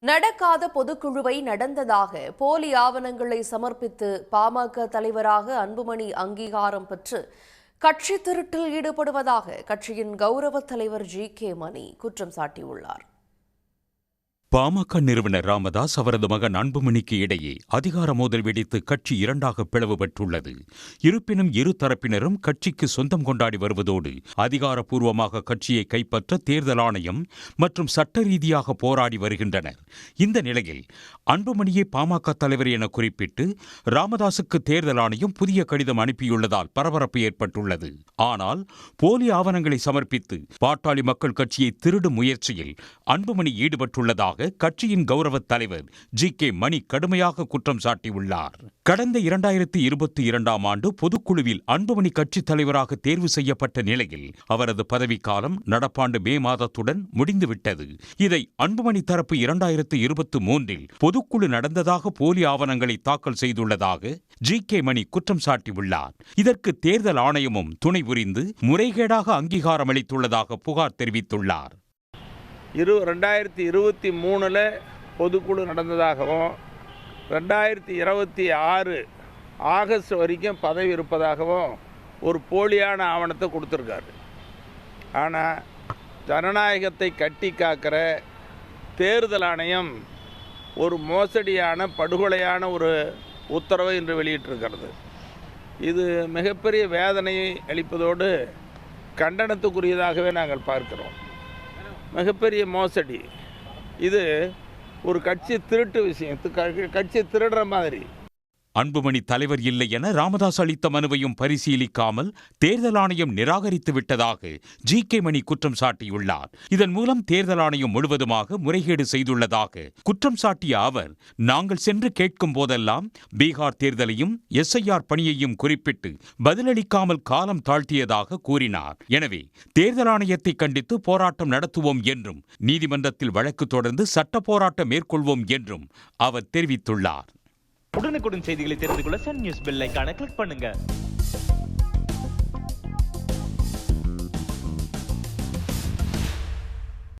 நடக்காத பொதுக்குழுவை நடந்ததாக போலி ஆவணங்களை சமர்ப்பித்து பாமக தலைவராக அன்புமணி அங்கீகாரம் பெற்று கட்சி திருட்டில் ஈடுபடுவதாக கட்சியின் கௌரவ தலைவர் ஜி.கே. மணி குற்றம் சாட்டியுள்ளார். பாமக நிறுவனர் ராமதாஸ் அவரது மகன் அன்புமணிக்கு இடையே அதிகார மோதல் வெடித்து கட்சி இரண்டாக பிளவுபட்டுள்ளது. இருப்பினும் இரு தரப்பினரும் கட்சிக்கு சொந்தம் கொண்டாடி வருவதோடு அதிகாரப்பூர்வமாக கட்சியை கைப்பற்ற தேர்தல் ஆணையம் மற்றும் சட்ட ரீதியாக போராடி வருகின்றனர். இந்த நிலையில் அன்புமணியை பாமக தலைவர் என குறிப்பிட்டு ராமதாசுக்கு தேர்தல் ஆணையம் புதிய கடிதம் அனுப்பியுள்ளதால் பரபரப்பு ஏற்பட்டுள்ளது. ஆனால் போலி ஆவணங்களை சமர்ப்பித்து பாட்டாளி மக்கள் கட்சியை திருடும் முயற்சியில் அன்புமணி ஈடுபட்டுள்ளதாக கட்சியின் கௌரவ தலைவர் ஜி.கே. மணி கடுமையாக குற்றம் சாட்டியுள்ளார். கடந்த 2022ஆம் ஆண்டு பொதுக்குழுவில் அன்புமணி கட்சித் தலைவராக தேர்வு செய்யப்பட்ட நிலையில் அவரது பதவிக்காலம் நடப்பாண்டு மே மாதத்துடன் முடிந்துவிட்டது. இதை அன்புமணி தரப்பு 2023இல் பொதுக்குழு நடந்ததாக போலி ஆவணங்களை தாக்கல் செய்துள்ளதாக ஜி.கே. மணி குற்றம் சாட்டியுள்ளார். இதற்கு தேர்தல் ஆணையமும் துணை புரிந்து முறைகேடாக அங்கீகாரம் அளித்துள்ளதாக புகார் தெரிவித்துள்ளார். 2023 பொதுக்குழு நடந்ததாகவும் 2026 ஆகஸ்ட் வரைக்கும் பதவி இருப்பதாகவும் ஒரு போலியான ஆவணத்தை கொடுத்துருக்காரு. ஆனால் ஜனநாயகத்தை கட்டி காக்கிற தேர்தல் ஆணையம் ஒரு மோசடியான படுகொலையான ஒரு உத்தரவை இன்று வெளியிட்டிருக்கிறது. இது மிகப்பெரிய வேதனையை அளிப்பதோடு கண்டனத்துக்குரியதாகவே நாங்கள் பார்க்கிறோம். மிகப்பெரிய மோசடி. இது ஒரு கட்சி திருட்டு விஷயம், கட்சி திருடுற மாதிரி. அன்புமணி தலைவர் இல்லை என ராமதாஸ் அளித்த மனுவையும் பரிசீலிக்காமல் தேர்தல் ஆணையம் நிராகரித்து விட்டதாக ஜி.கே. மணி குற்றம் சாட்டியுள்ளார். இதன் மூலம் தேர்தல் ஆணையம் முழுவதுமாக முறைகேடு செய்துள்ளதாக குற்றம் சாட்டிய அவர், நாங்கள் சென்று கேட்கும் போதெல்லாம் பீகார் தேர்தலையும் எஸ்ஐஆர் பணியையும் குறிப்பிட்டு பதிலளிக்காமல் காலம் தாழ்த்தியதாக கூறினார். எனவே தேர்தல் ஆணையத்தை கண்டித்து போராட்டம் நடத்துவோம் என்றும் நீதிமன்றத்தில் வழக்கு தொடர்ந்து சட்ட போராட்டம் மேற்கொள்வோம் என்றும் அவர் தெரிவித்துள்ளார். உடனுக்குடன் செய்திகளை தெரிந்து கொள்ள சன் நியூஸ் பெல் ஐகானை கிளிக் பண்ணுங்க.